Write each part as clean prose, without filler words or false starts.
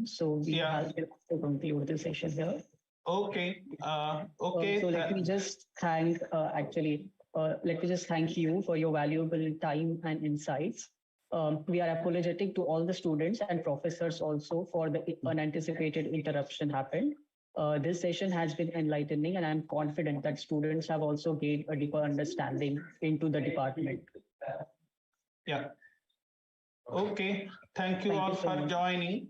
So we have to conclude the session here. Okay. So let me just thank, let me just thank you for your valuable time and insights. We are apologetic to all the students and professors also for the unanticipated interruption happened. This session has been enlightening, and I'm confident that students have also gained a deeper understanding into the department. Yeah. Okay. Thank you all for joining.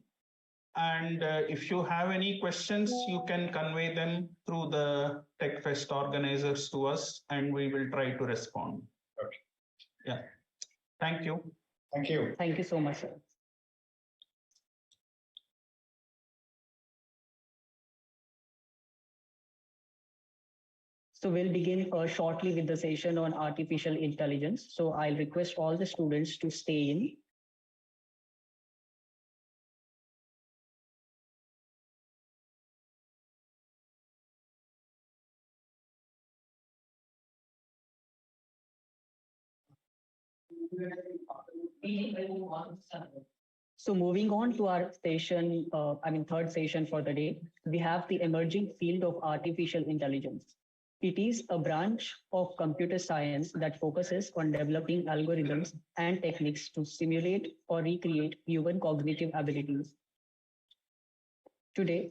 And if you have any questions, you can convey them through the Techfest organizers to us, and we will try to respond. Okay. Yeah. Thank you. Thank you. Thank you so much, sir. So we'll begin shortly with the session on artificial intelligence. So I'll request all the students to stay in. So moving on to our session, third session for the day, we have the emerging field of artificial intelligence. It is a branch of computer science that focuses on developing algorithms and techniques to simulate or recreate human cognitive abilities. Today,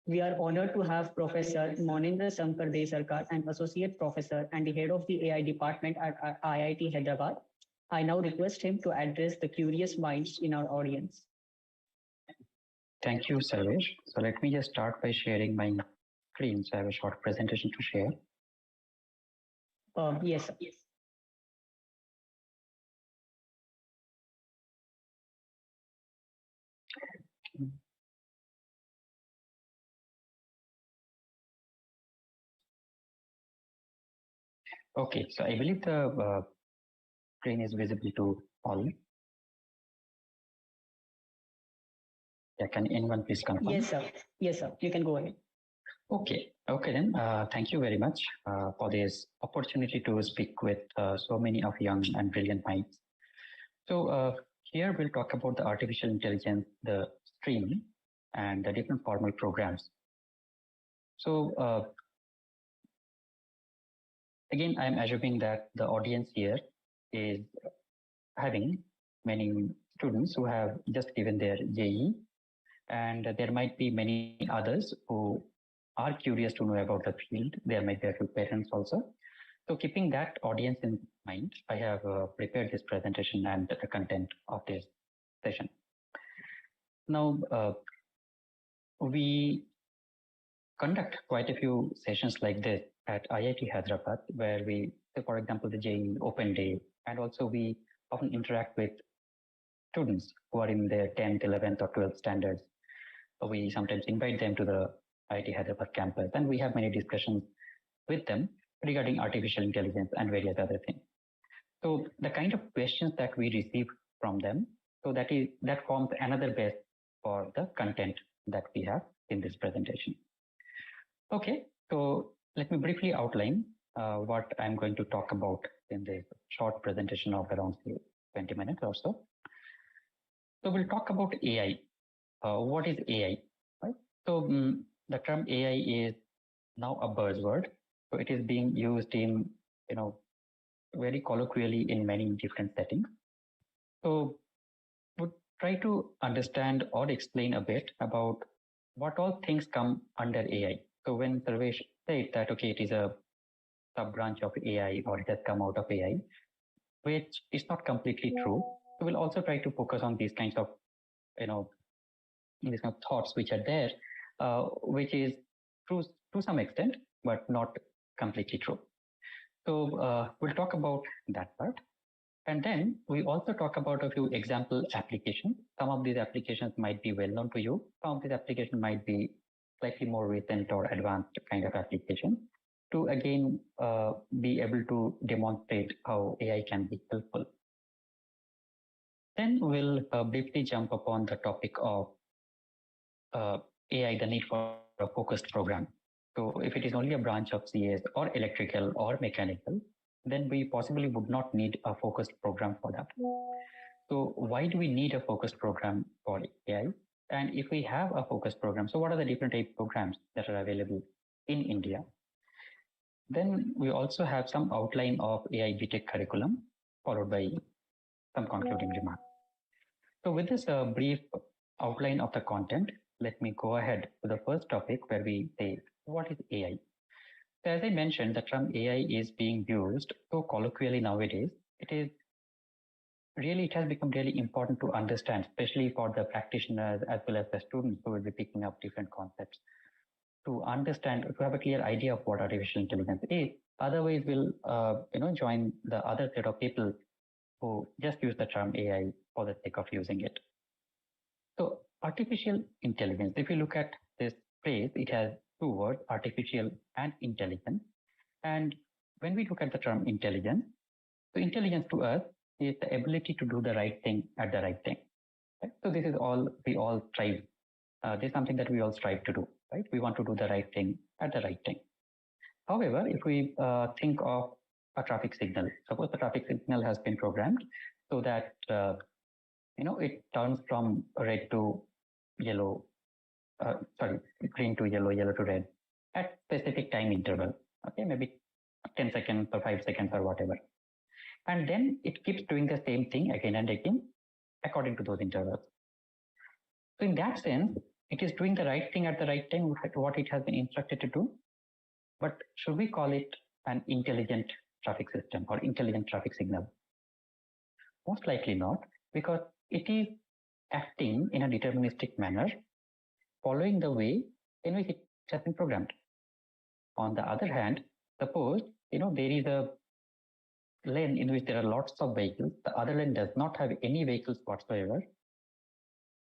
we are honored to have Professor Maunendra Sankar Desarkar, an associate professor and the head of the AI department at IIT Hyderabad. I now request him to address the curious minds in our audience. Thank you, Sarvesh. So let me just start by sharing my screen. So I have a short presentation to share. Yes. Okay, so I believe the screen is visible to all. Yeah, can anyone please confirm? Yes, sir. Yes, sir. You can go ahead. Okay. Okay, then. Thank you very much for this opportunity to speak with so many of young and brilliant minds. So here we'll talk about the artificial intelligence, the stream, and the different formal programs. So again, I'm assuming that the audience here is having many students who have just given their JE, and there might be many others who are curious to know about the field. There might be a few parents also. So keeping that audience in mind, I have prepared this presentation and the content of this session. Now, we conduct quite a few sessions like this at IIT Hyderabad, where we, for example, the JE Open Day, and also we often interact with students who are in their 10th, 11th, or 12th standards. We sometimes invite them to the IIT Hyderabad campus, and we have many discussions with them regarding artificial intelligence and various other things. So the kind of questions that we receive from them, so that forms another base for the content that we have in this presentation. Okay, so let me briefly outline what I'm going to talk about in this short presentation of around 20 minutes or so. So we'll talk about AI. What is AI? Right? So the term AI is now a buzzword. So it is being used in, very colloquially in many different settings. So we'll try to understand or explain a bit about what all things come under AI. So when Sarvesh said that, okay, it is a sub-branch of AI or it has come out of AI, which is not completely true. So we'll also try to focus on these kinds of, these kind of thoughts which are there, which is true to some extent, but not completely true. So we'll talk about that part. And then we also talk about a few example applications. Some of these applications might be well known to you. Some of these applications might be slightly more recent or advanced kind of application to again be able to demonstrate how AI can be helpful. Then we'll briefly jump upon the topic of AI, the need for a focused program. So if it is only a branch of CS or electrical or mechanical, then we possibly would not need a focused program for that. So why do we need a focused program for AI? And if we have a focus program, so what are the different type programs that are available in India? Then we also have some outline of AI BTech curriculum, followed by some concluding remarks. So with this brief outline of the content, let me go ahead to the first topic where we say, what is AI? So as I mentioned, the term AI is being used so colloquially nowadays. It has become really important to understand, especially for the practitioners as well as the students who will be picking up different concepts. To understand, to have a clear idea of what artificial intelligence is. Otherwise, we'll join the other set of people who just use the term AI for the sake of using it. So artificial intelligence, if you look at this phrase, it has two words, artificial and intelligence. And when we look at the term intelligence, so intelligence to us is the ability to do the right thing at the right time. Right? So this is all we all strive. This is something that we all strive to do, right? We want to do the right thing at the right time. However, if we think of a traffic signal, suppose the traffic signal has been programmed so that it turns from red to yellow, green to yellow, yellow to red at specific time interval. Okay, maybe 10 seconds or 5 seconds or whatever. And then it keeps doing the same thing again and again according to those intervals. So in that sense, it is doing the right thing at the right time, what it has been instructed to do. But should we call it an intelligent traffic system or intelligent traffic signal? Most likely not, because it is acting in a deterministic manner, following the way in which it has been programmed. On the other hand, suppose there is a lane in which there are lots of vehicles, the other lane does not have any vehicles whatsoever.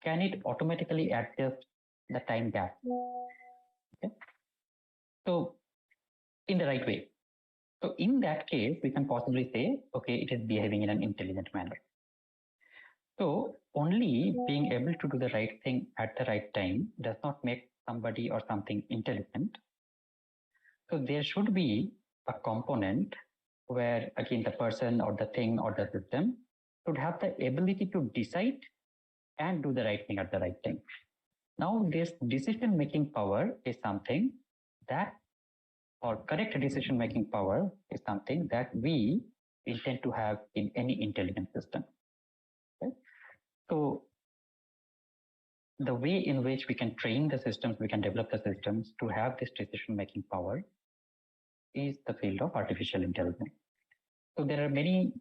Can it automatically adjust the time gap? Okay. So in the right way. So in that case, we can possibly say, okay, it is behaving in an intelligent manner. So only being able to do the right thing at the right time does not make somebody or something intelligent. So there should be a component where, again, the person or the thing or the system should have the ability to decide and do the right thing at the right time. Now, this decision-making power is something that, or correct decision-making power is something that we intend to have in any intelligent system. Okay? So the way in which we can train the systems, we can develop the systems to have this decision-making power is the field of artificial intelligence. So there are many,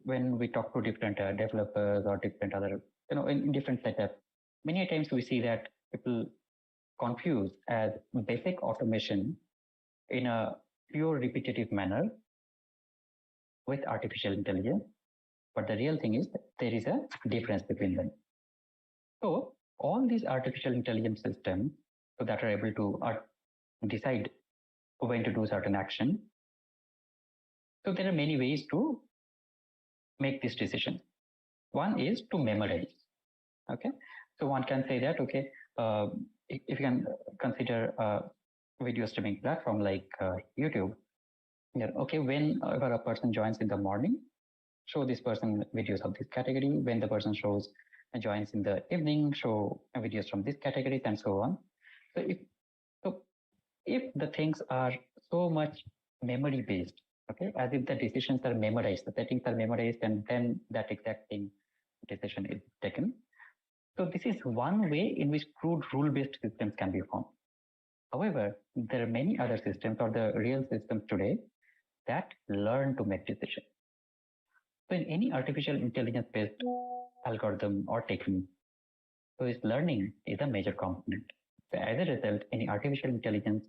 when we talk to different developers or different other, in different setups, many times we see that people confuse as basic automation in a pure repetitive manner with artificial intelligence. But the real thing is there is a difference between them. So all these artificial intelligence systems that are able to decide when to do certain action. So there are many ways to make this decision. One is to memorize. Okay, so one can say that, okay, if you can consider a video streaming platform like YouTube, okay, whenever a person joins in the morning, show this person videos of this category. When the person joins in the evening, show videos from this category, and so on. So if the things are so much memory based, okay, as if the decisions are memorized, the settings are memorized, and then that exact thing decision is taken. So this is one way in which crude rule-based systems can be formed. However, there are many other systems or the real systems today that learn to make decisions. So in any artificial intelligence-based algorithm or technique, so this learning is a major component. So as a result, any artificial intelligence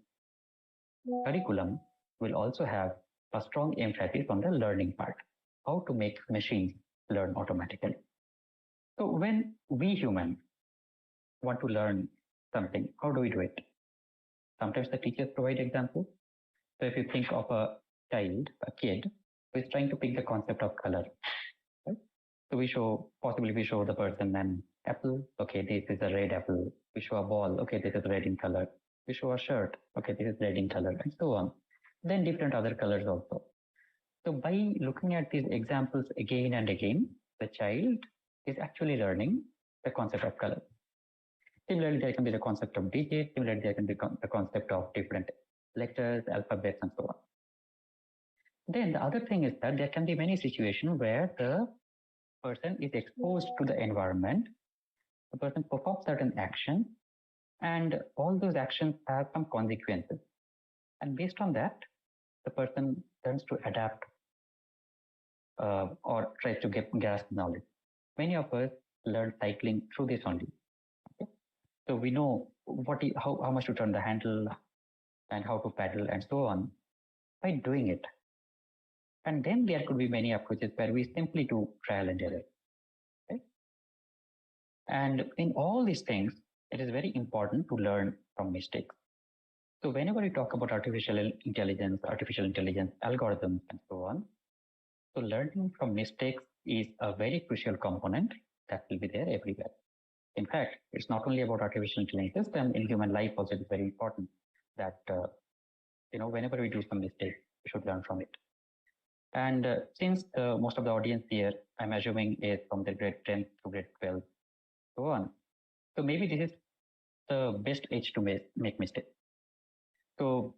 curriculum will also have a strong emphasis on the learning part, how to make machines learn automatically. So when we humans want to learn something, how do we do it? Sometimes the teachers provide examples. So if you think of a child, a kid, who is trying to pick the concept of color, right? So possibly we show the person an apple, okay, this is a red apple. We show a ball, okay, this is red in color. We show a shirt, okay, this is red in color, and so on. Then different other colors also. So by looking at these examples again and again, the child is actually learning the concept of color. Similarly, there can be the concept of digits. Similarly, there can be the concept of different letters, alphabets, and so on. Then the other thing is that there can be many situations where the person is exposed to the environment, the person performs certain actions, and all those actions have some consequences. And based on that, the person turns to adapt or tries to grasp knowledge. Many of us learn cycling through this only. Okay? So we know how much to turn the handle and how to pedal and so on by doing it. And then there could be many approaches where we simply do trial and error. Okay? And in all these things, it is very important to learn from mistakes. So whenever we talk about artificial intelligence algorithms, and so on, so learning from mistakes is a very crucial component that will be there everywhere. In fact, it's not only about artificial intelligence system, in human life also it is very important that whenever we do some mistake, we should learn from it. And since most of the audience here, I'm assuming, is from the grade 10 to grade 12, so on. So maybe this is the best age to make mistakes. So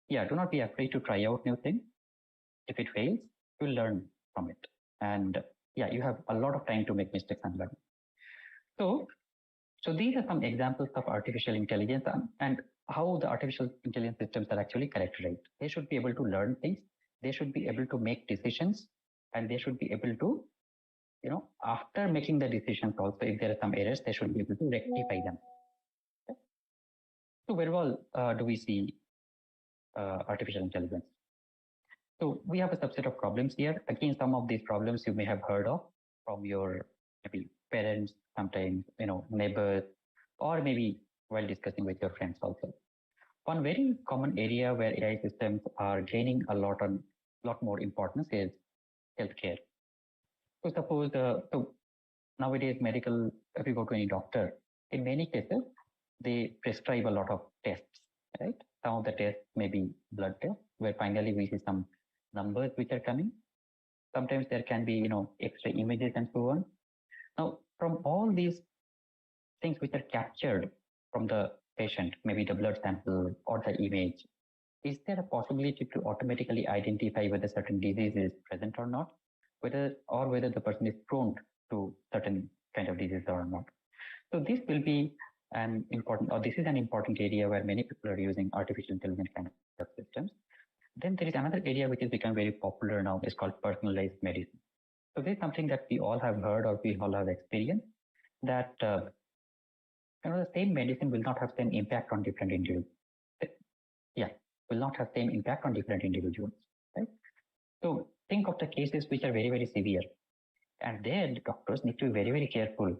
yeah, do not be afraid to try out new things. If it fails, you'll learn from it. And yeah, you have a lot of time to make mistakes and learn. So these are some examples of artificial intelligence and how the artificial intelligence systems are actually characterized. They should be able to learn things. They should be able to make decisions, and they should be able to, after making the decisions also, if there are some errors, they should be able to rectify them. Okay? So where all do we see artificial intelligence? So we have a subset of problems here. Again, some of these problems you may have heard of from your maybe parents, sometimes neighbors, or maybe while discussing with your friends also. One very common area where AI systems are gaining a lot more importance is healthcare. So suppose so nowadays medical, if you go to any doctor, in many cases they prescribe a lot of tests, right? Some of the tests may be blood tests, where finally we see some numbers which are coming. Sometimes there can be X-ray images and so on. Now, from all these things which are captured from the patient, maybe the blood sample or the image, is there a possibility to automatically identify whether certain disease is present or not, whether the person is prone to certain kind of disease or not? So this will be this is an important area where many people are using artificial intelligence kind of systems. Then there is another area which has become very popular now. It's called personalized medicine. So this is something that we all have heard or we all have experienced, that the same medicine will not have same impact on different individuals. Yeah, will not have same impact on different individuals, right? So think of the cases which are very, very severe, and there the doctors need to be very, very careful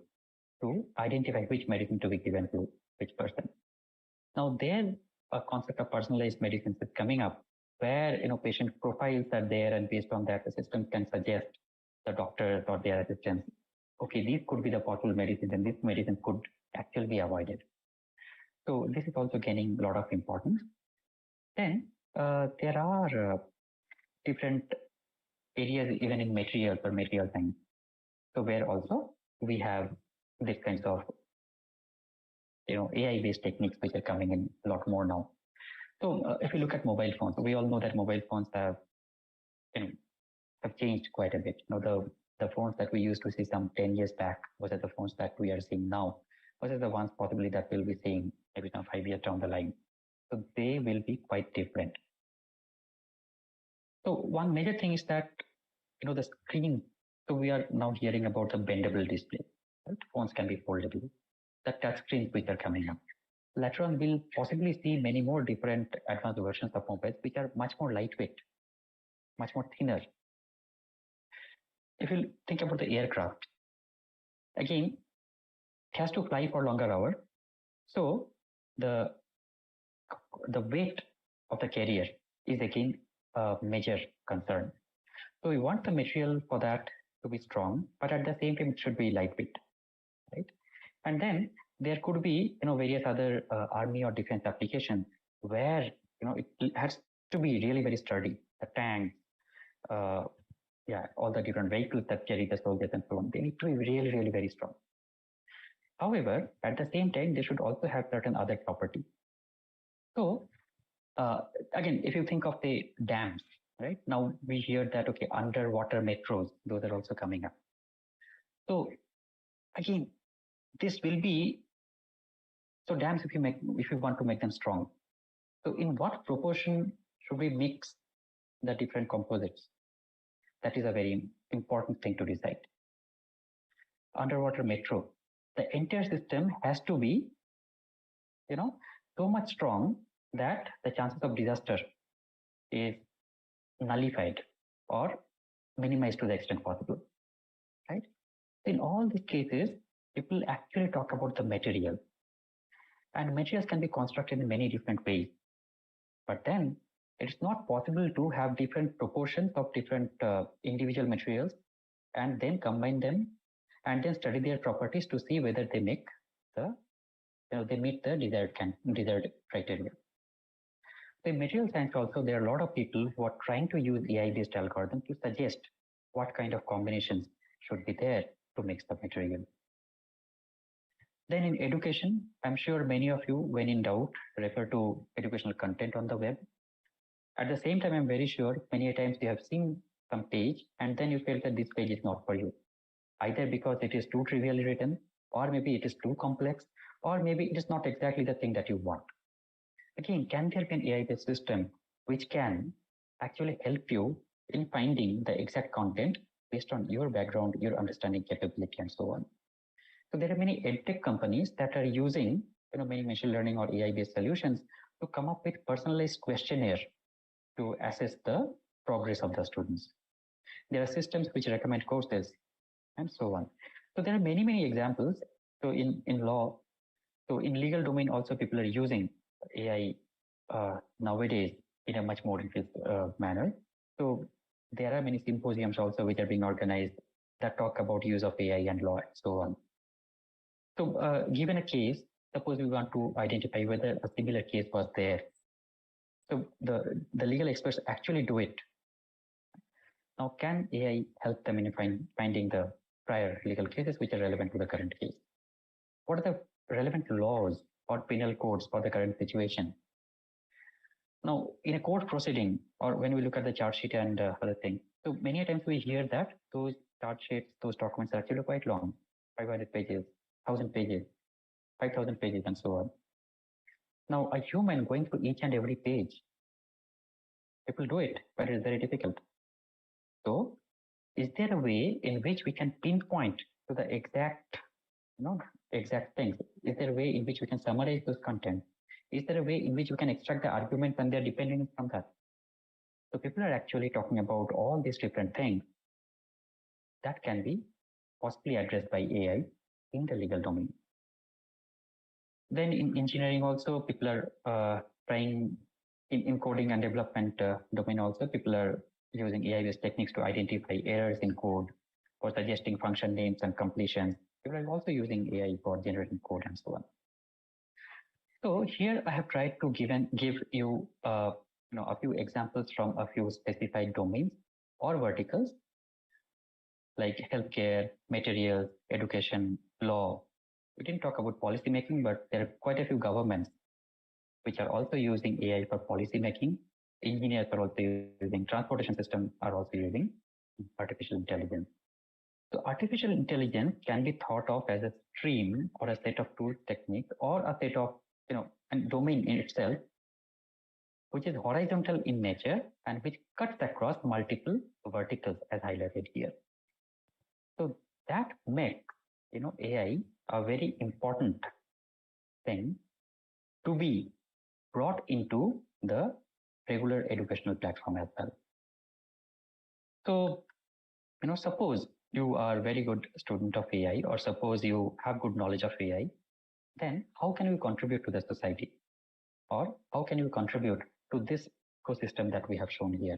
to identify which medicine to be given to which person. Now there a concept of personalized medicine is coming up, where patient profiles are there, and based on that the system can suggest the doctors or their assistants, okay, these could be the possible medicines and this medicine could actually be avoided. So this is also gaining a lot of importance. Then there are different areas even in materials or material science. So where also we have this kinds of AI-based techniques which are coming in a lot more now. So if you look at mobile phones, we all know that mobile phones have changed quite a bit. The phones that we used to see some 10 years back versus the phones that we are seeing now, versus the ones possibly that we'll be seeing maybe 5 years down the line. So they will be quite different. So one major thing is that the screen. So we are now hearing about the bendable display. Right? Phones can be foldable. The touch screens which are coming up. Later on, we'll possibly see many more different advanced versions of mobiles which are much more lightweight, much more thinner. If you think about the aircraft, again, it has to fly for longer hours. So the weight of the carrier is again a major concern. So we want the material for that to be strong, but at the same time it should be lightweight, right? And then there could be various other army or defense applications where it has to be really very sturdy. The tanks, all the different vehicles that carry the soldiers and so on, they need to be really, really very strong. However, at the same time, they should also have certain other properties. So again, if you think of the dams, right? Now we hear that, okay, underwater metros, those are also coming up. So again, this will be, so dams, if you want to make them strong, so in what proportion should we mix the different composites? That is a very important thing to decide. Underwater metro, the entire system has to be, so much strong that the chances of disaster is nullified or minimized to the extent possible, right? In all these cases, people actually talk about the material, and materials can be constructed in many different ways. But then it's not possible to have different proportions of different individual materials and then combine them and then study their properties to see whether they make the, they meet the desired criteria. In material science also, there are a lot of people who are trying to use AI-based algorithms to suggest what kind of combinations should be there to mix the material. Then in education, I'm sure many of you, when in doubt, refer to educational content on the web. At the same time, I'm very sure many times you have seen some page and then you felt that this page is not for you. Either because it is too trivially written, or maybe it is too complex, or maybe it is not exactly the thing that you want. Again, can there be an AI-based system which can actually help you in finding the exact content based on your background, your understanding capability, and so on? So there are many edtech companies that are using many machine learning or AI-based solutions to come up with personalized questionnaire to assess the progress of the students. There are systems which recommend courses and so on. So there are many examples. So in law, so in legal domain also people are using AI nowadays in a much more increased manner. So there are many symposiums also which are being organized that talk about use of AI and law and so on. So given a case, suppose we want to identify whether a similar case was there. So the legal experts actually do it. Now, can AI help them in finding the prior legal cases which are relevant to the current case? What are the relevant laws or penal codes for the current situation? Now, in a court proceeding, or when we look at the charge sheet and other things, so many times we hear that those charge sheets, those documents are actually quite long, 500 pages, 1,000 pages, 5,000 pages, and so on. Now, a human going through each and every page, people do it, but it is very difficult. So, is there a way in which we can pinpoint to the exact things? Is there a way in which we can summarize those content? Is there a way in which we can extract the arguments and their dependence from that? So people are actually talking about all these different things that can be possibly addressed by AI in the legal domain. Then in engineering also, people are trying in coding and development domain also, people are using AI-based techniques to identify errors in code or suggesting function names and completions. People are also using AI for generating code and so on. So here I have tried to give you a few examples from a few specified domains or verticals like healthcare, materials, education, law. We didn't talk about policy making, but there are quite a few governments which are also using AI for policy making. Engineers are also using, transportation systems are also using artificial intelligence. So artificial intelligence can be thought of as a stream or a set of tools, techniques, or a set of, a domain in itself, which is horizontal in nature and which cuts across multiple verticals as highlighted here. So that makes, AI a very important thing to be brought into the regular educational platform as well. So, suppose you are a very good student of AI, or suppose you have good knowledge of AI, then how can you contribute to the society? Or how can you contribute to this ecosystem that we have shown here?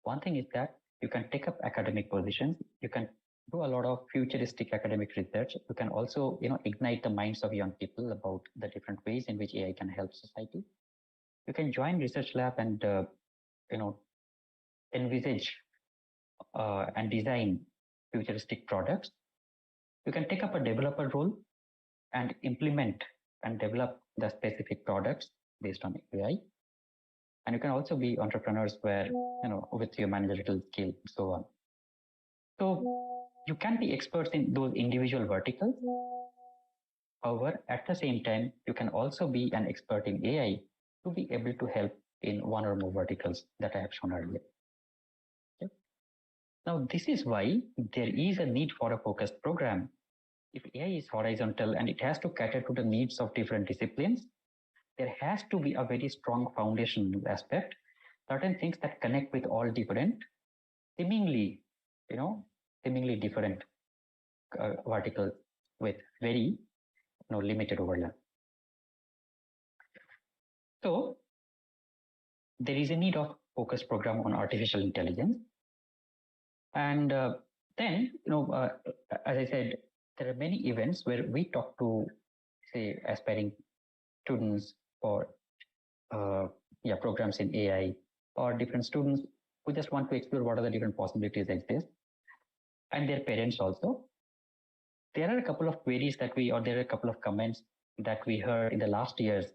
One thing is that you can take up academic positions, you can do a lot of futuristic academic research, you can also ignite the minds of young people about the different ways in which AI can help society. You can join research lab and envisage and design futuristic products. You can take up a developer role and implement and develop the specific products based on AI. And you can also be entrepreneurs where, with your managerial skill and so on. So you can be experts in those individual verticals. However, at the same time, you can also be an expert in AI to be able to help in one or more verticals that I have shown earlier. Okay. Now, this is why there is a need for a focused program. If AI is horizontal and it has to cater to the needs of different disciplines, there has to be a very strong foundational aspect, certain things that connect with all different, seemingly different verticals with very limited overlap. So there is a need of focused program on artificial intelligence. And then, as I said, there are many events where we talk to, say, aspiring students for programs in AI, or different students who just want to explore what are the different possibilities exist, and their parents also. There are a couple of queries there are a couple of comments that we heard in the last year's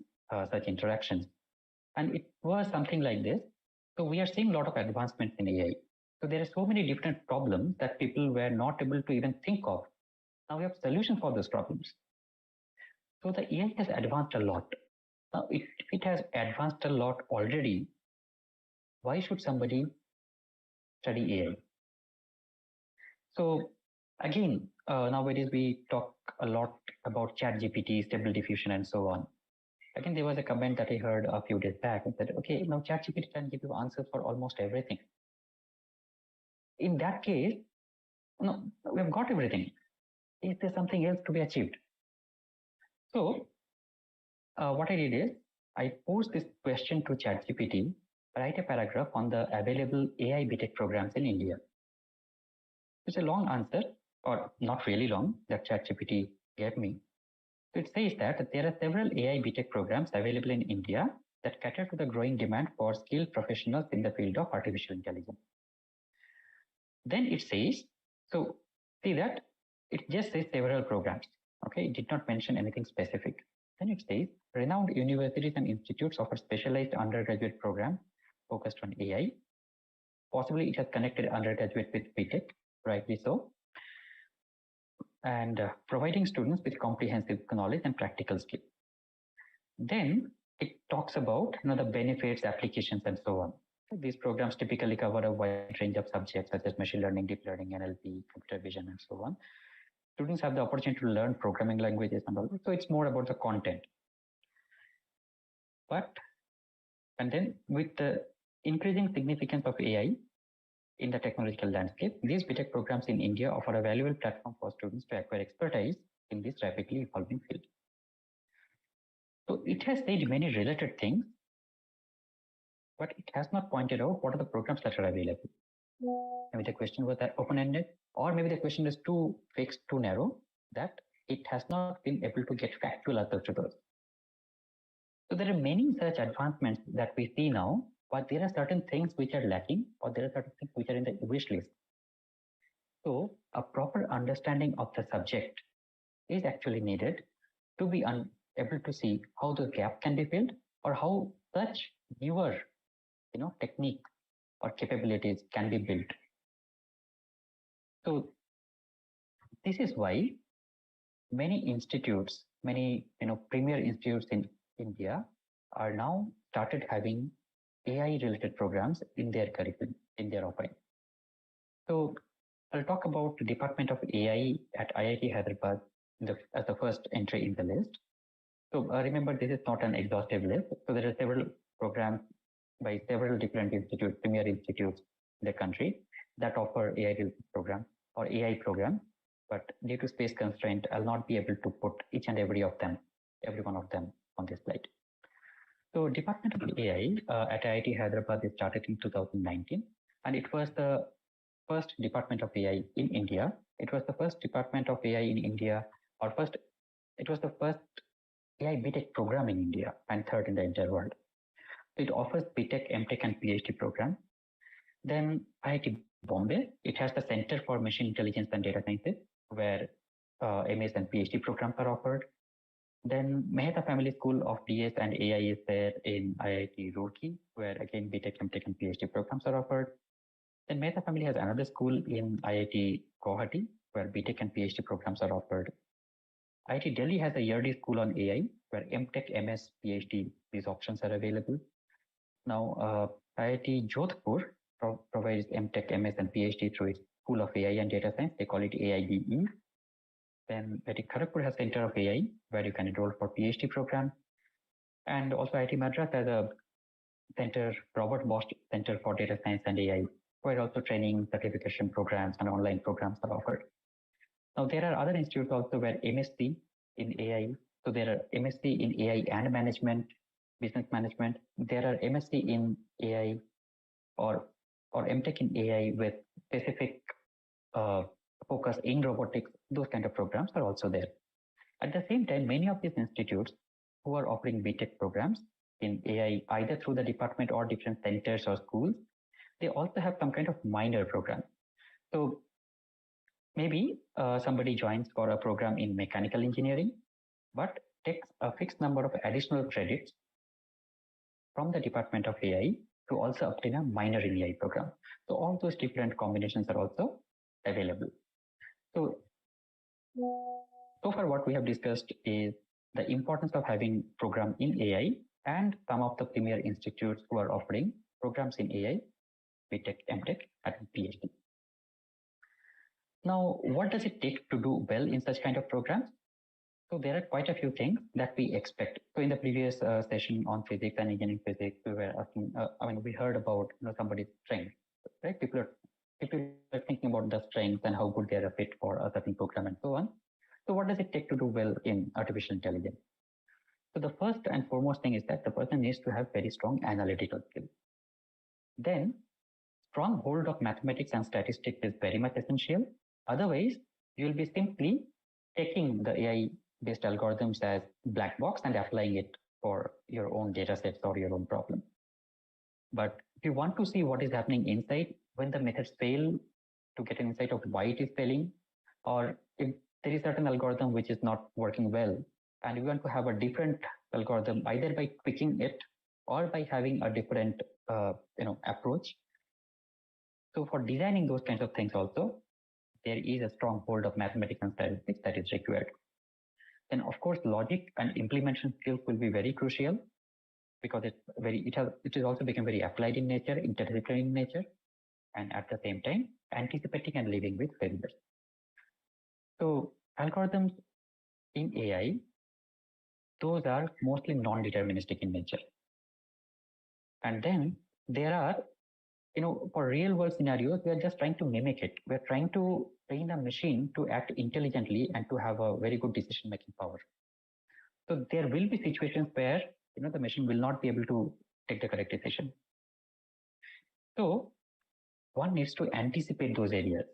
such interactions. And it was something like this. So we are seeing a lot of advancements in AI. So there are so many different problems that people were not able to even think of. Now we have solutions for those problems. So the AI has advanced a lot. Now, if it has advanced a lot already, why should somebody study AI? So again, nowadays we talk a lot about ChatGPT, Stable Diffusion, and so on. Again, there was a comment that I heard a few days back and said, okay, now ChatGPT can give you answers for almost everything. In that case, we have got everything. Is there something else to be achieved? So what I did is I posed this question to ChatGPT, write a paragraph on the available AI BTech programs in India. It's a long answer, or not really long, that ChatGPT gave me. So it says that there are several AI BTech programs available in India that cater to the growing demand for skilled professionals in the field of artificial intelligence. Then it says, so see that it just says several programs. Okay, it did not mention anything specific. Then it says renowned universities and institutes offer specialized undergraduate program focused on AI. Possibly it has connected undergraduate with BTech, rightly so, and providing students with comprehensive knowledge and practical skills. Then it talks about the benefits, applications, and so on. These programs typically cover a wide range of subjects such as machine learning, deep learning, NLP, computer vision, and so on. Students have the opportunity to learn programming languages and all. So it's more about the content. And then with the increasing significance of AI in the technological landscape, these BTech programs in India offer a valuable platform for students to acquire expertise in this rapidly evolving field. So it has said many related things, but it has not pointed out what are the programs that are available. Maybe the question was that open-ended, or maybe the question is too fixed, too narrow, that it has not been able to get factual answers to those. So there are many such advancements that we see now, but there are certain things which are lacking, or there are certain things which are in the wish list. So a proper understanding of the subject is actually needed to be able to see how the gap can be filled, or how such newer techniques or capabilities can be built. So this is why many institutes, many premier institutes in India are now started having AI related programs in their curriculum, in their offering. So I'll talk about the Department of AI at IIT Hyderabad as the first entry in the list. So remember, this is not an exhaustive list. So there are several programs by several different institutes, premier institutes in the country that offer AI related program or AI program. But due to space constraint, I'll not be able to put each and every one of them on this slide. So Department of AI at IIT Hyderabad is started in 2019, and it was the first Department of AI in India. It was the first Department of AI in India, it was the first AI BTech program in India and third in the entire world. It offers BTech, MTech, and PhD program. Then IIT Bombay, it has the Center for Machine Intelligence and Data Sciences, where MS and PhD programs are offered. Then Mehta Family School of DS and AI is there in IIT Roorkee, where again BTech, MTech, and PhD programs are offered. Then Mehta Family has another school in IIT Guwahati, where BTech and PhD programs are offered. IIT Delhi has a yearly school on AI, where MTech, MS, PhD, these options are available. Now, IIT Jodhpur provides MTech, MS, and PhD through its School of AI and Data Science. They call it AIDE. Then IIT Kharagpur has Center of AI, where you can enroll for PhD program. And also IIT Madras has a center, Robert Bosch Center for Data Science and AI, where also training, certification programs, and online programs are offered. Now, there are other institutes also where MSc in AI, so there are MSc in AI and management, business management. There are MSc in AI or MTech in AI with specific focus in robotics. Those kind of programs are also there. At the same time, many of these institutes who are offering BTech programs in AI, either through the department or different centers or schools, they also have some kind of minor program. So maybe somebody joins for a program in mechanical engineering, but takes a fixed number of additional credits from the Department of AI to also obtain a minor in AI program. So all those different combinations are also available. So far what we have discussed is the importance of having program in AI and some of the premier institutes who are offering programs in AI, BTech, MTech, and PhD. Now, what does it take to do well in such kind of programs? So there are quite a few things that we expect. So in the previous session on physics and engineering physics, we were asking, we heard about somebody's strength, right? People are thinking about the strengths and how good they are a fit for a certain program and so on. So what does it take to do well in artificial intelligence? So the first and foremost thing is that the person needs to have very strong analytical skills. Then strong hold of mathematics and statistics is very much essential. Otherwise, you will be simply taking the AI-based algorithms as black box and applying it for your own data sets or your own problem. But if you want to see what is happening inside, when the methods fail, to get an insight of why it is failing, or if there is certain algorithm which is not working well, and you want to have a different algorithm, either by tweaking it or by having a different approach. So for designing those kinds of things also, there is a strong hold of mathematics and statistics that is required. Then of course, logic and implementation skills will be very crucial because it is also become very applied in nature, interdisciplinary in nature, and at the same time, anticipating and living with failures. So algorithms in AI, those are mostly non-deterministic in nature. And then there are, for real world scenarios, we are just trying to mimic it. We're trying to train a machine to act intelligently and to have a very good decision-making power. So there will be situations where, the machine will not be able to take the correct decision. So one needs to anticipate those areas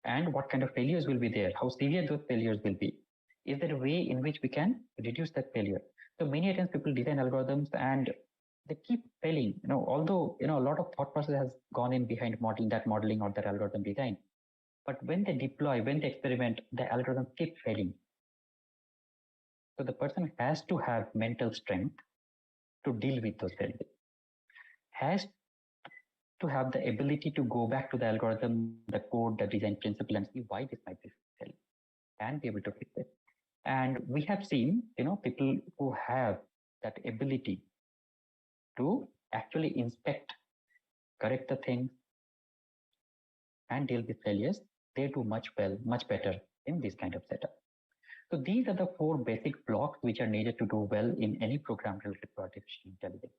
and what kind of failures will be there, how severe those failures will be. Is there a way in which we can reduce that failure? So many times people design algorithms and they keep failing, although, a lot of thought process has gone in behind modeling or that algorithm design. But when they deploy, when they experiment, the algorithm keeps failing. So the person has to have mental strength to deal with those failures, has to have the ability to go back to the algorithm, the code, the design principle, and see why this might be failing and be able to fix it. And we have seen, people who have that ability to actually inspect, correct the things, and deal with failures, they do much better in this kind of setup. So these are the 4 basic blocks which are needed to do well in any program related to artificial intelligence.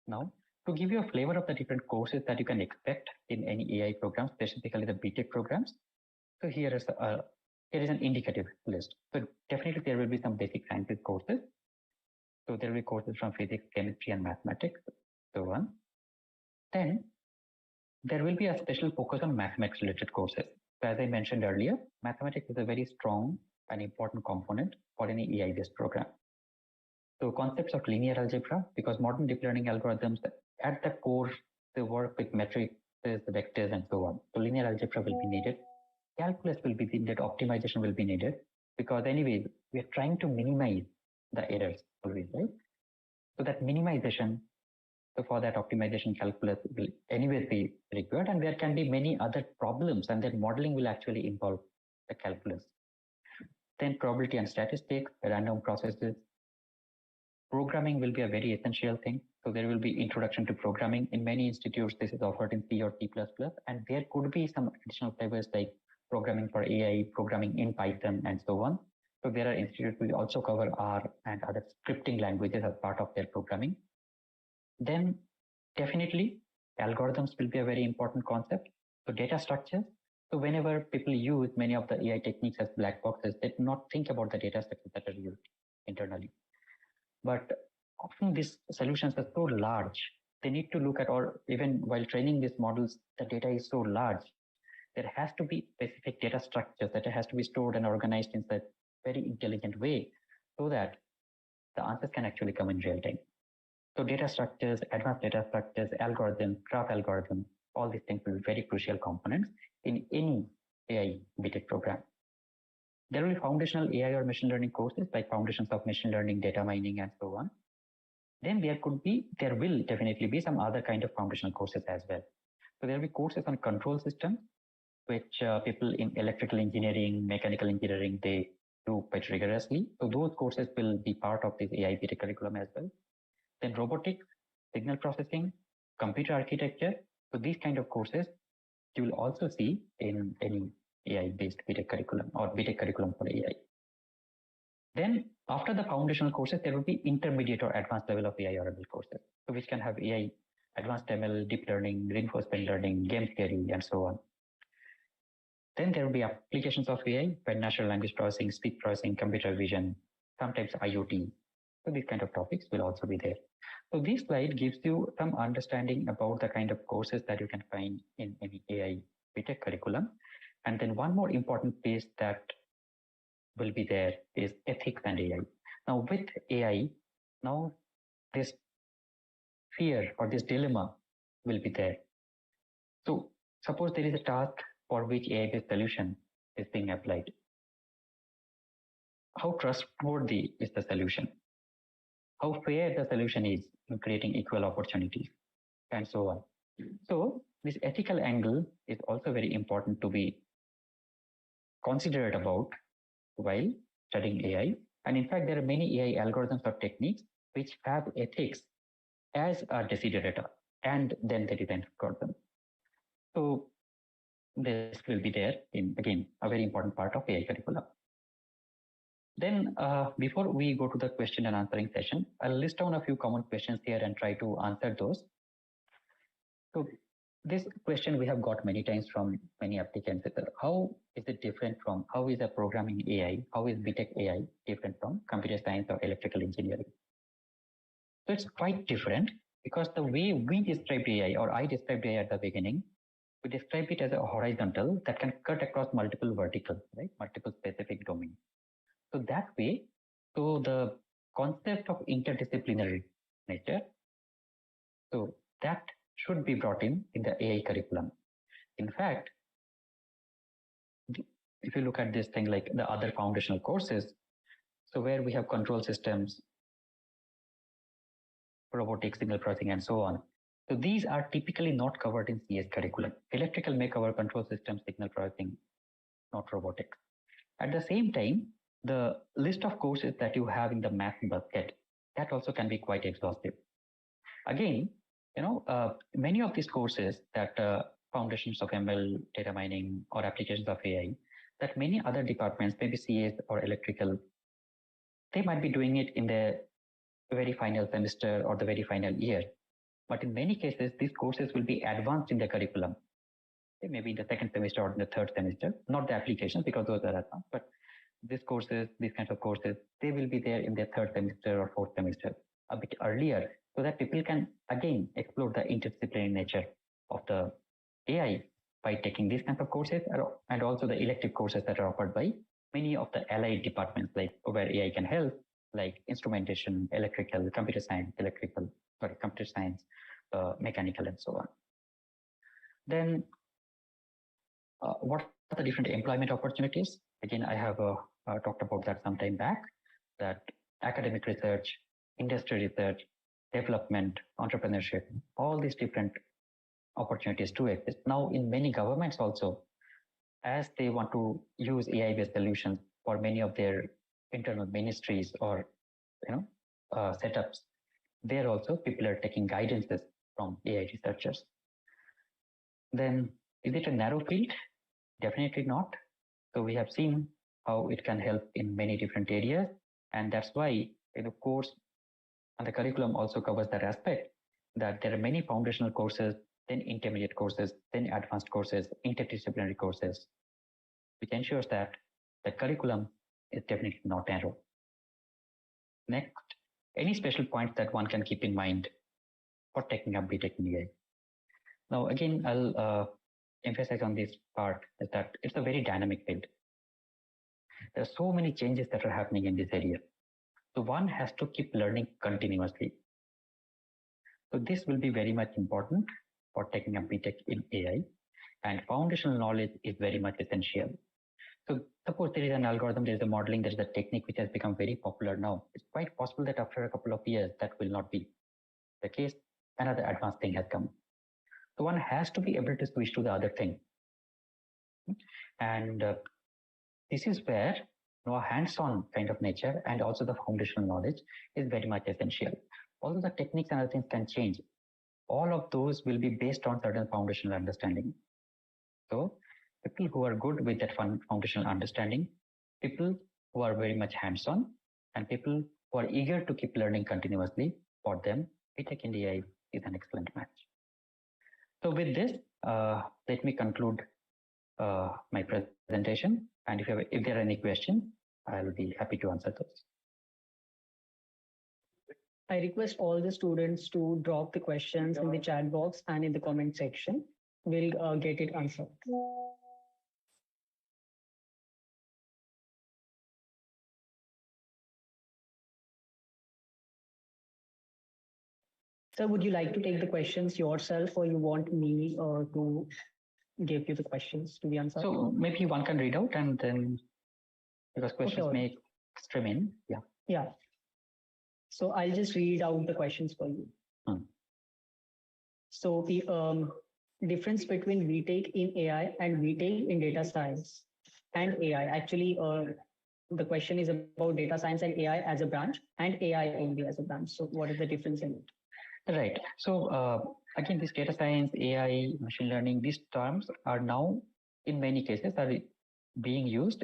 Now, to give you a flavor of the different courses that you can expect in any AI program, specifically the BTech programs, so here is an indicative list. So definitely there will be some basic sciences courses. So there will be courses from physics, chemistry, and mathematics, so on. Then there will be a special focus on mathematics related courses. So as I mentioned earlier, mathematics is a very strong and important component for any AI-based program. So concepts of linear algebra, because modern deep learning algorithms at the core, they work with matrices, vectors, and so on. So linear algebra will be needed. Calculus will be needed, optimization will be needed. because anyway, we are trying to minimize the errors always, right? So that minimization, so for that optimization calculus will anyways be required, and there can be many other problems, and then modeling will actually involve the calculus. Then probability and statistics, random processes. Programming will be a very essential thing. So there will be introduction to programming. In many institutes, this is offered in C or C++, and there could be some additional flavors like programming for AI, programming in Python, and so on. So there are institutes which also cover R and other scripting languages as part of their programming. Then definitely algorithms will be a very important concept. So data structures. So whenever people use many of the AI techniques as black boxes, they do not think about the data structures that are used internally. But often these solutions are so large, they need to look at, or even while training these models, the data is so large, there has to be specific data structures that has to be stored and organized in such very intelligent way so that the answers can actually come in real time. So data structures, advanced data structures, algorithms, graph algorithms, all these things will be very crucial components in any AI BTech program. There will be foundational AI or machine learning courses like foundations of machine learning, data mining, and so on. Then there will definitely be some other kind of foundational courses as well. So there will be courses on control systems, which people in electrical engineering, mechanical engineering, they do quite rigorously. So those courses will be part of this AI BTech curriculum as well. Then robotics, signal processing, computer architecture. So these kind of courses you will also see in any AI-based BTech curriculum or BTech curriculum for AI. Then after the foundational courses, there will be intermediate or advanced level of AI or ML courses, so which can have AI, advanced ML, deep learning, reinforcement learning, game theory, and so on. Then there will be applications of AI, by natural language processing, speech processing, computer vision, sometimes IoT. So these kind of topics will also be there. So this slide gives you some understanding about the kind of courses that you can find in any AI BTech curriculum. And then one more important piece that will be there is ethics and AI. Now with AI, now this fear or this dilemma will be there. So suppose there is a task for which AI-based solution is being applied. How trustworthy is the solution? How fair the solution is in creating equal opportunities, and so on. So this ethical angle is also very important to be considerate about while studying AI. And in fact, there are many AI algorithms or techniques which have ethics as a desiderator, and then there is an algorithm. So this will be there in, again, a very important part of AI curriculum. Then before we go to the question and answering session, I'll list down a few common questions here and try to answer those. So this question we have got many times from many applicants. How is it different from, how is a programming AI, how is BTech AI different from computer science or electrical engineering? So it's quite different because the way we described AI, or I described AI at the beginning, we describe it as a horizontal that can cut across multiple verticals, right? Multiple specific domains. So that way, so the concept of interdisciplinary nature, so that should be brought in the AI curriculum. In fact, if you look at this thing like the other foundational courses, so where we have control systems, robotics, signal processing, and so on. So these are typically not covered in CS curriculum. Electrical may cover control systems, signal processing, not robotics. At the same time, the list of courses that you have in the math bucket, that also can be quite exhaustive. Again, many of these courses that foundations of ML, data mining, or applications of AI, that many other departments, maybe CS or electrical, they might be doing it in the very final semester or the very final year. But in many cases, these courses will be advanced in the curriculum, maybe in the second semester or in the third semester, not the applications because those are advanced, but these courses, these kinds of courses, they will be there in their third semester or fourth semester a bit earlier, so that people can again explore the interdisciplinary nature of the AI by taking these kinds of courses, and also the elective courses that are offered by many of the allied departments, like where AI can help, like instrumentation, electrical, computer science, computer science, mechanical, and so on. Then what are the different employment opportunities? Again, I have talked about that some time back, that academic research, industry research, development, entrepreneurship, all these different opportunities do exist. Now, in many governments also, as they want to use AI-based solutions for many of their internal ministries or setups, there also people are taking guidances from AI researchers. Then, is it a narrow field? Definitely not. So we have seen how it can help in many different areas, and that's why the course and the curriculum also covers that aspect, that there are many foundational courses, then intermediate courses, then advanced courses, interdisciplinary courses, which ensures that the curriculum is definitely not narrow. Next, any special points that one can keep in mind for taking up BTech in AI? Now, again, I'll emphasize on this part is that it's a very dynamic field. There are so many changes that are happening in this area. So one has to keep learning continuously. So this will be very much important for taking up BTech in AI, and foundational knowledge is very much essential. So suppose there is an algorithm, there is a modeling, there is a technique which has become very popular now. It's quite possible that after a couple of years, that will not be the case. Another advanced thing has come. So one has to be able to switch to the other thing. And this is where a hands-on kind of nature and also the foundational knowledge is very much essential. Although the techniques and other things can change, all of those will be based on certain foundational understanding. So people who are good with that foundational understanding, people who are very much hands-on, and people who are eager to keep learning continuously, for them, BTech in AI is an excellent match. So with this, let me conclude my presentation. And if there are any questions, I'll be happy to answer those. I request all the students to drop the questions in the chat box and in the comment section. We'll get it answered. Sir, would you like to take the questions yourself, or you want me to give you the questions to be answered? So maybe one can read out, and then because questions may stream in. Yeah. Yeah. So I'll just read out the questions for you. So the difference between VTech in AI and VTech in data science and AI. Actually, the question is about data science and AI as a branch, and AI only as a branch. So what is the difference in it? Right. So again, this data science, AI, machine learning, these terms are now in many cases are being used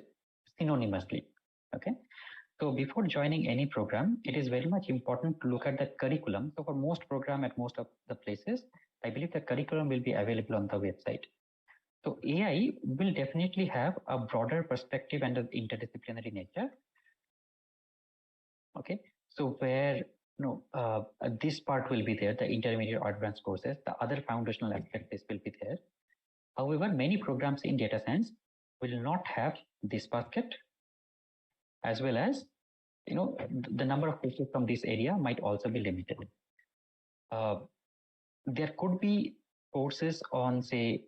synonymously. Okay. So before joining any program, it is very much important to look at the curriculum. So for most program at most of the places, I believe the curriculum will be available on the website. So AI will definitely have a broader perspective and an interdisciplinary nature. Okay. So where this part will be there, the intermediate or advanced courses, the other foundational aspects will be there. However, many programs in data science will not have this basket, as well as the number of courses from this area might also be limited. There could be courses on, say,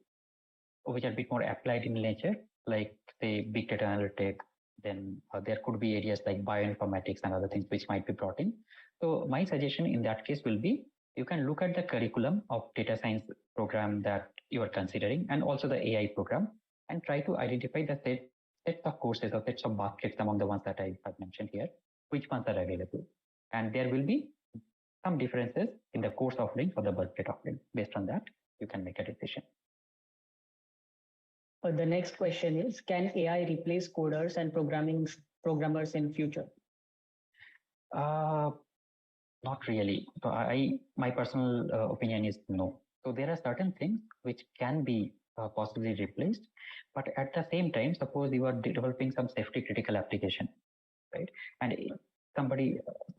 which are a bit more applied in nature, like say big data analytics. Then there could be areas like bioinformatics and other things which might be brought in. So my suggestion in that case will be, you can look at the curriculum of data science program that you are considering, and also the AI program, and try to identify the sets of courses or sets of baskets among the ones that I have mentioned here, which ones are available. And there will be some differences in the course offering for the basket offering. Based on that, you can make a decision. The next question is, can AI replace coders and programmers in future? Not really. So my personal opinion is no. So there are certain things which can be possibly replaced, but at the same time, suppose you are developing some safety critical application, right? And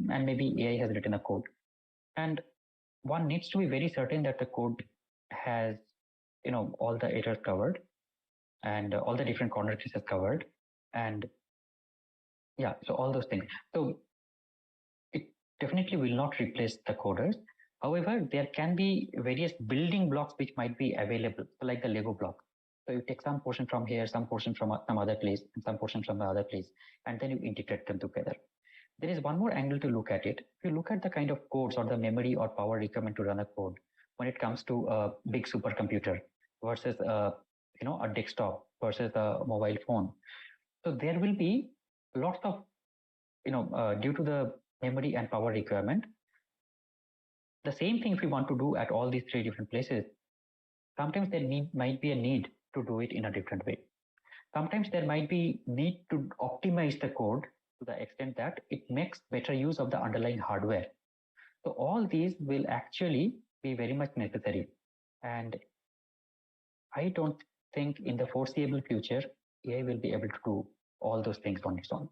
maybe AI has written a code, and one needs to be very certain that the code has, all the errors covered, and all the different corner cases covered, and yeah, so all those things. So it definitely will not replace the coders. However, there can be various building blocks which might be available, like the Lego block. So you take some portion from here, some portion from some other place, and some portion from the other place, and then you integrate them together. There is one more angle to look at it. If you look at the kind of codes or the memory or power requirement to run a code when it comes to a big supercomputer versus a desktop versus a mobile phone, so there will be lots of due to the memory and power requirement. The same thing if we want to do at all these three different places, sometimes there might be a need to do it in a different way. Sometimes there might be need to optimize the code to the extent that it makes better use of the underlying hardware. So all these will actually be very much necessary. And I don't think in the foreseeable future, AI will be able to do all those things on its own.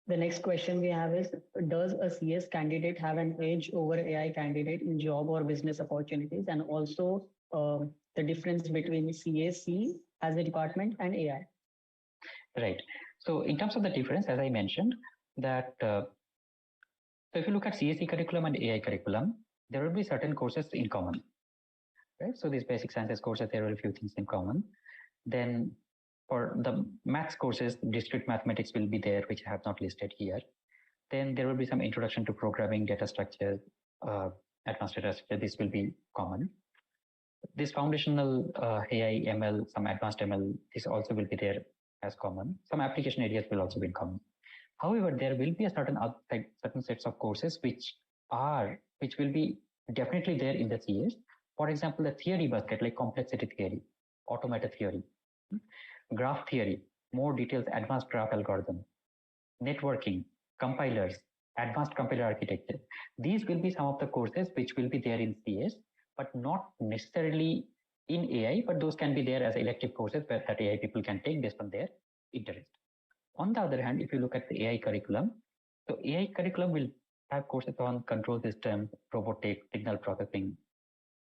The next question we have is, does a CS candidate have an edge over AI candidate in job or business opportunities? And also the difference between CAC as a department and AI. Right. So in terms of the difference, as I mentioned, that so if you look at CSE curriculum and AI curriculum, there will be certain courses in common. Right. So these basic sciences courses, there are a few things in common. Then for the maths courses, discrete mathematics will be there, which I have not listed here. Then there will be some introduction to programming, data structure, advanced data structure. This will be common. This foundational AI, ML, some advanced ML, this also will be there as common. Some application areas will also be in common. However, there will be a certain sets of courses which will be definitely there in the CS. For example, the theory basket like complexity theory, automata theory, graph theory, more details, advanced graph algorithm, networking, compilers, advanced compiler architecture. These will be some of the courses which will be there in CS, but not necessarily in AI, but those can be there as elective courses where that AI people can take based on their interest. On the other hand, if you look at the AI curriculum, so AI curriculum will have courses on control systems, robotics, signal processing,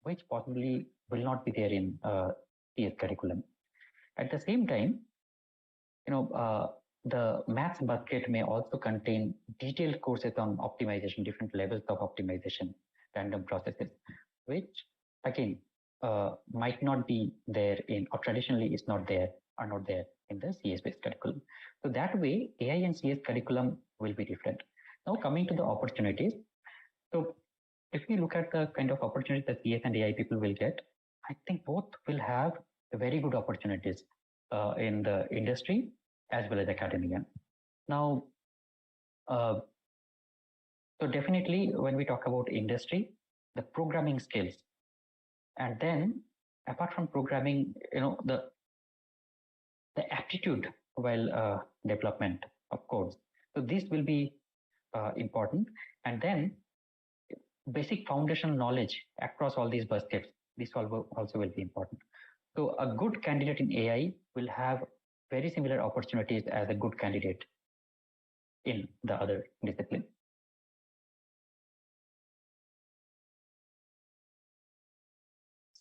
which possibly will not be there in CS curriculum. At the same time, the maths bucket may also contain detailed courses on optimization, different levels of optimization, random processes, which again might not be there in, or traditionally is not there, are not there in the CS-based curriculum. So that way, AI and CS curriculum will be different. Now coming to the opportunities. So if we look at the kind of opportunities that CS and AI people will get, I think both will have very good opportunities in the industry as well as academia. Now, so definitely when we talk about industry, the programming skills, and then apart from programming, the aptitude while development of codes. So this will be important, and then basic foundational knowledge across all these baskets. This also will be important. So a good candidate in AI will have very similar opportunities as a good candidate in the other discipline.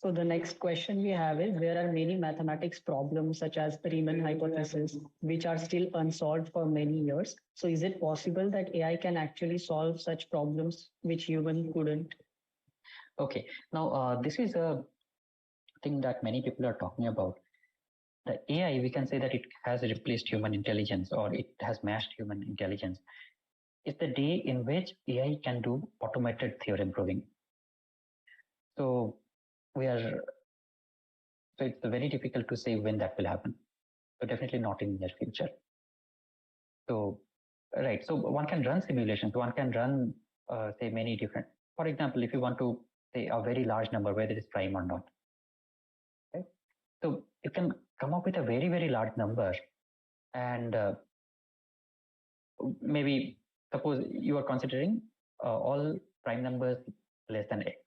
So the next question we have is, there are many mathematics problems such as Riemann hypothesis, which are still unsolved for many years. So is it possible that AI can actually solve such problems which human couldn't? Okay, now this is a thing that many people are talking about. The AI, we can say that it has replaced human intelligence, or it has matched human intelligence. It's the day in which AI can do automated theorem proving. So it's very difficult to say when that will happen. So definitely not in the near future. So, right. So one can run simulations. One can run, say, many different. For example, if you want to say a very large number, whether it is prime or not. Right? So you can come up with a very, very large number, and maybe suppose you are considering all prime numbers less than x.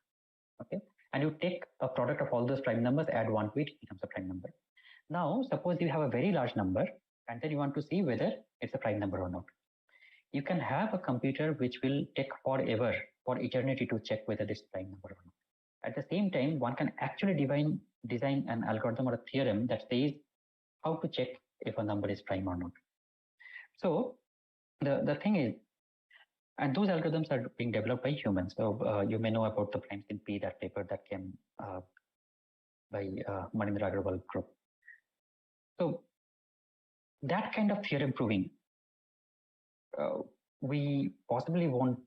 Okay. And you take a product of all those prime numbers, add one to it, it becomes a prime number. Now, suppose you have a very large number, and then you want to see whether it's a prime number or not. You can have a computer which will take forever, for eternity, to check whether this is prime number or not. At the same time, one can actually design an algorithm or a theorem that says how to check if a number is prime or not. So the thing is, and those algorithms are being developed by humans. So you may know about the primes in P, that paper that came by Maunendra Sankar group. So that kind of theorem proving, we possibly won't,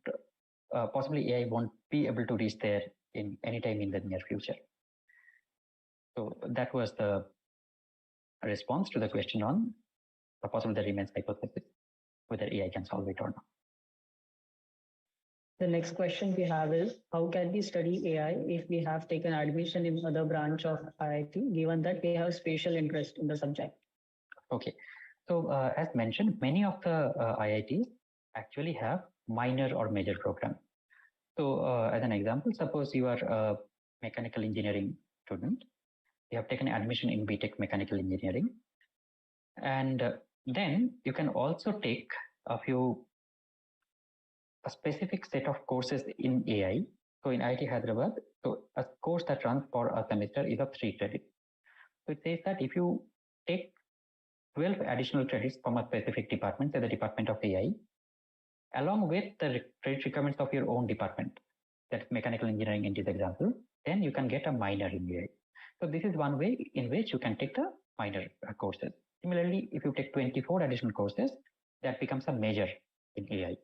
possibly AI won't be able to reach there in any time in the near future. So that was the response to the question on the possible the remains hypothesis, whether AI can solve it or not. The next question we have is, how can we study AI if we have taken admission in other branch of IIT, given that we have special interest in the subject? Okay, so as mentioned, many of the IITs actually have minor or major program. So as an example, suppose you are a mechanical engineering student, you have taken admission in BTech Mechanical Engineering, and then you can also take a specific set of courses in AI. So in IIT Hyderabad, so a course that runs for a semester is of 3 credits. So it says that if you take 12 additional credits from a specific department, say the Department of AI, along with the credit requirements of your own department, that's mechanical engineering in this example, then you can get a minor in AI. So this is one way in which you can take the minor courses. Similarly, if you take 24 additional courses, that becomes a major in AI,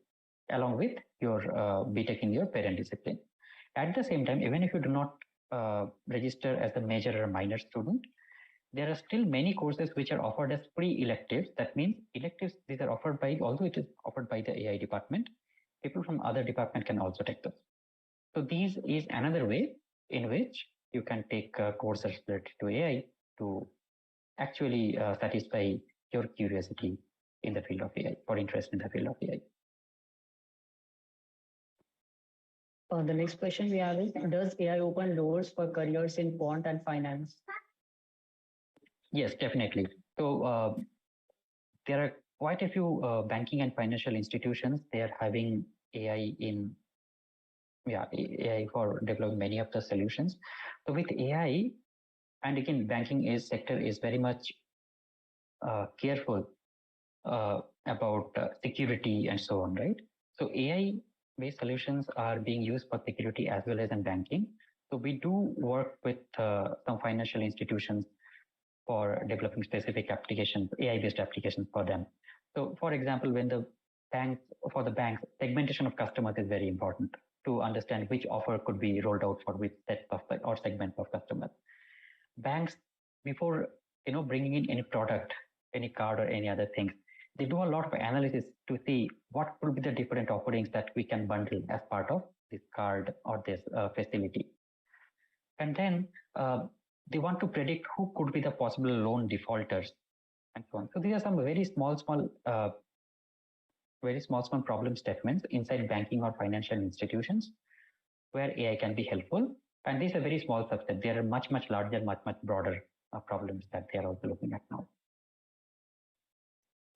along with your BTech in your parent discipline. At the same time, even if you do not register as a major or minor student, there are still many courses which are offered as pre-electives. That means electives, these are offered by, although it is offered by the AI department, people from other department can also take those. So these is another way in which you can take courses related to AI to actually satisfy your curiosity in the field of AI or interest in the field of AI. The next question we have is, does AI open doors for careers in quant and finance? Yes, definitely. So there are quite a few banking and financial institutions. They are having AI in, AI for developing many of the solutions. So with AI, and again, banking sector is very much careful about security and so on, right? So AI-based solutions are being used for security as well as in banking. So we do work with some financial institutions for developing specific applications, AI-based applications for them. So for example, when the banks, segmentation of customers is very important to understand which offer could be rolled out for which set of or segment of customers. Banks, before bringing in any product, any card or any other things, they do a lot of analysis to see what could be the different offerings that we can bundle as part of this card or this facility. And then they want to predict who could be the possible loan defaulters and so on. So these are some very small problem statements inside banking or financial institutions where AI can be helpful. And these are very small subset. They are much larger, much broader problems that they are also looking at now.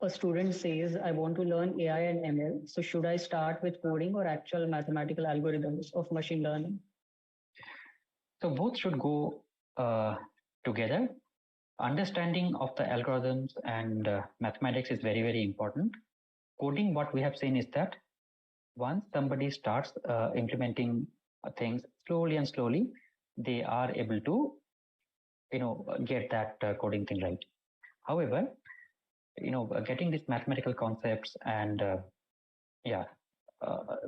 A student says, I want to learn AI and ML. So should I start with coding or actual mathematical algorithms of machine learning? So both should go together. Understanding of the algorithms and mathematics is very important. Coding, what we have seen is that once somebody starts implementing things slowly, they are able to, get that coding thing right. However, getting these mathematical concepts and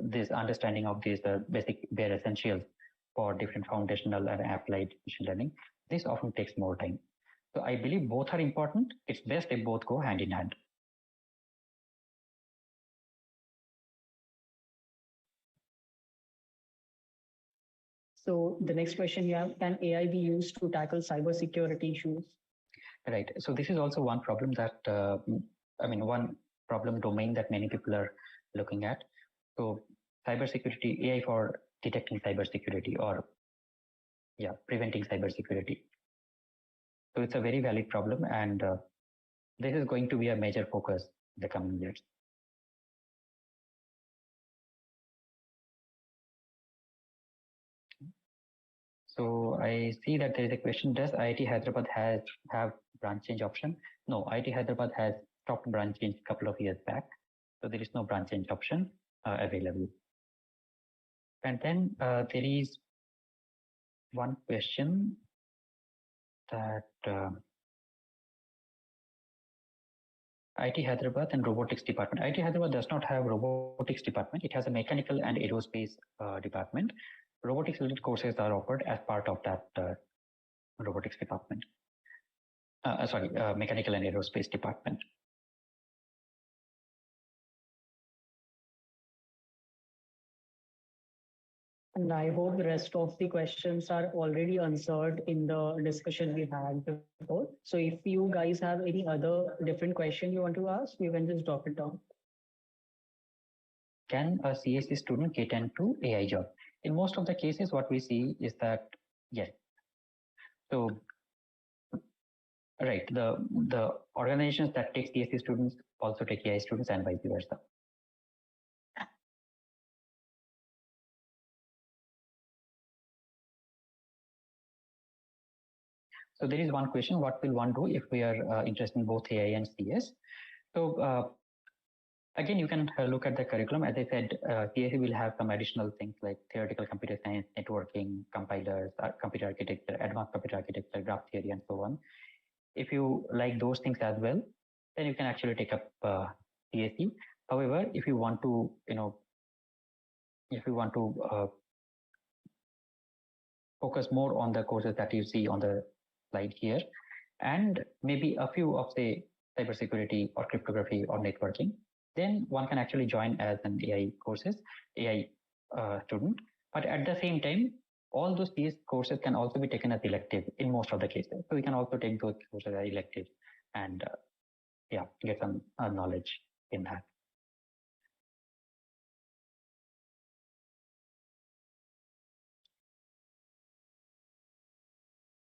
this understanding of these basic bare essentials for different foundational and applied machine learning, this often takes more time. So I believe both are important. It's best if both go hand in hand. So the next question you have, can AI be used to tackle cybersecurity issues? Right. So this is also one problem that, one problem domain that many people are looking at. So cybersecurity, AI for detecting cybersecurity or preventing cybersecurity. So it's a very valid problem, and this is going to be a major focus in the coming years. So I see that there is a question, does IIT Hyderabad have branch change option? No, IIT Hyderabad has stopped branch change a couple of years back. So there is no branch change option available. And then there is one question that IIT Hyderabad and robotics department. IIT Hyderabad does not have robotics department. It has a mechanical and aerospace department. Robotics related courses are offered as part of that robotics department. Mechanical and aerospace department. And I hope the rest of the questions are already answered in the discussion we had before. So if you guys have any other different question you want to ask, you can just drop it down. Can a CSE student get into AI job? In most of the cases, what we see is that, yes. So, right, the organizations that take CSE students also take AI students and vice versa. So there is one question, what will one do if we are interested in both AI and CS? So again, you can look at the curriculum. As I said, CSE will have some additional things like theoretical computer science, networking, compilers, computer architecture, advanced computer architecture, graph theory, and so on. If you like those things as well, then you can actually take up CSE. However, if you want to, focus more on the courses that you see on the slide here, and maybe a few of say cybersecurity or cryptography or networking, then one can actually join as an AI student. But at the same time, all these courses can also be taken as elective in most of the cases. So we can also take those courses as elective and get some knowledge in that.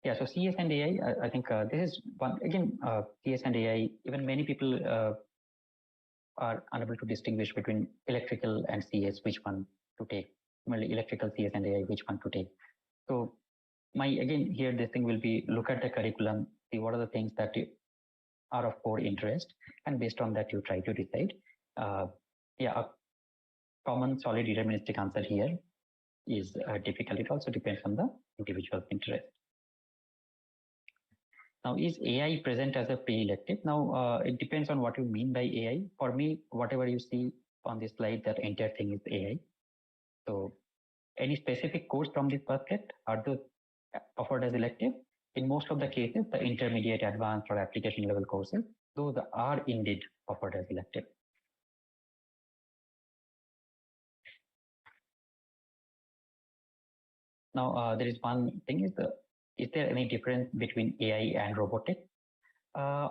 Yeah, so CS and AI, I think this is one, again, CS and AI, even many people are unable to distinguish between electrical and CS, which one to take, mainly electrical, CS and AI, which one to take. So here this thing will be, look at the curriculum, see what are the things that are of core interest, and based on that you try to decide. A common solid deterministic answer here is difficult. It also depends on the individual's interest. Now, is AI present as a pre-elective? Now, it depends on what you mean by AI. For me, whatever you see on this slide, that entire thing is AI. So any specific course from this basket are those offered as elective? In most of the cases, the intermediate, advanced, or application level courses, those are indeed offered as elective. Now, there is one thing is there any difference between AI and robotics? Of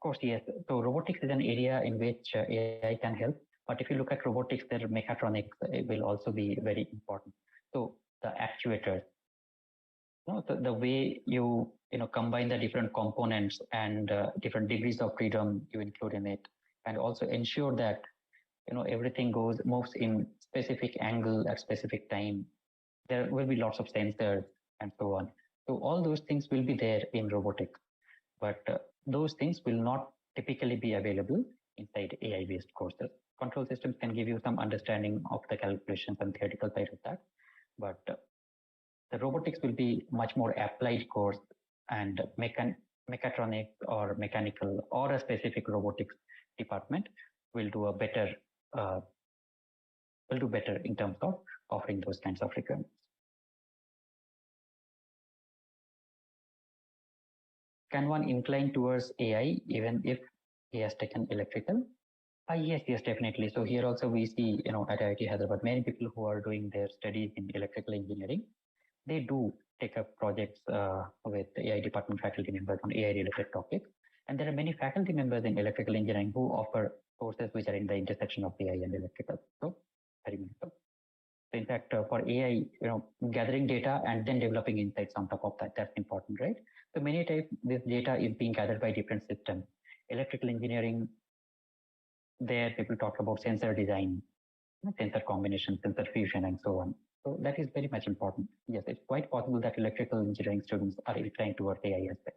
course, yes. So robotics is an area in which AI can help. But if you look at robotics, their mechatronics will also be very important. So the actuators, the way you combine the different components and different degrees of freedom you include in it, and also ensure that everything moves in specific angle at specific time. There will be lots of sensors and so on. So all those things will be there in robotics, but those things will not typically be available inside AI-based courses. Control systems can give you some understanding of the calculations and theoretical side of that, but the robotics will be much more applied course, and mechatronics or mechanical or a specific robotics department will do better in terms of offering those kinds of requirements. Can one incline towards AI even if he has taken electrical? Yes, definitely. So here also we see, at IIT Hyderabad, many people who are doing their studies in electrical engineering, they do take up projects with AI department faculty members on AI-related topics. And there are many faculty members in electrical engineering who offer courses which are in the intersection of AI and electrical. So very meaningful. So in fact, for AI, gathering data and then developing insights on top of that, that's important, right? So many times this data is being gathered by different systems. Electrical engineering, there people talk about sensor design, sensor combination, sensor fusion, and so on. So that is very much important. Yes, it's quite possible that electrical engineering students are inclined towards AI as well.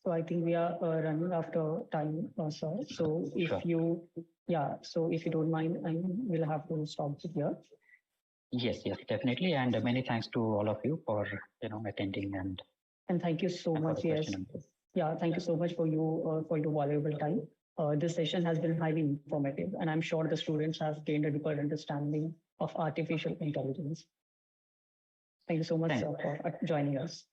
So I think we are running after time, sir. So if Sure. you don't mind, we'll have to stop here. Yes, definitely. And many thanks to all of you for attending and thank you so much. Yes. Yeah, thank you so much for your valuable time. This session has been highly informative, and I'm sure the students have gained a deeper understanding of artificial intelligence. Thank you so much for joining us.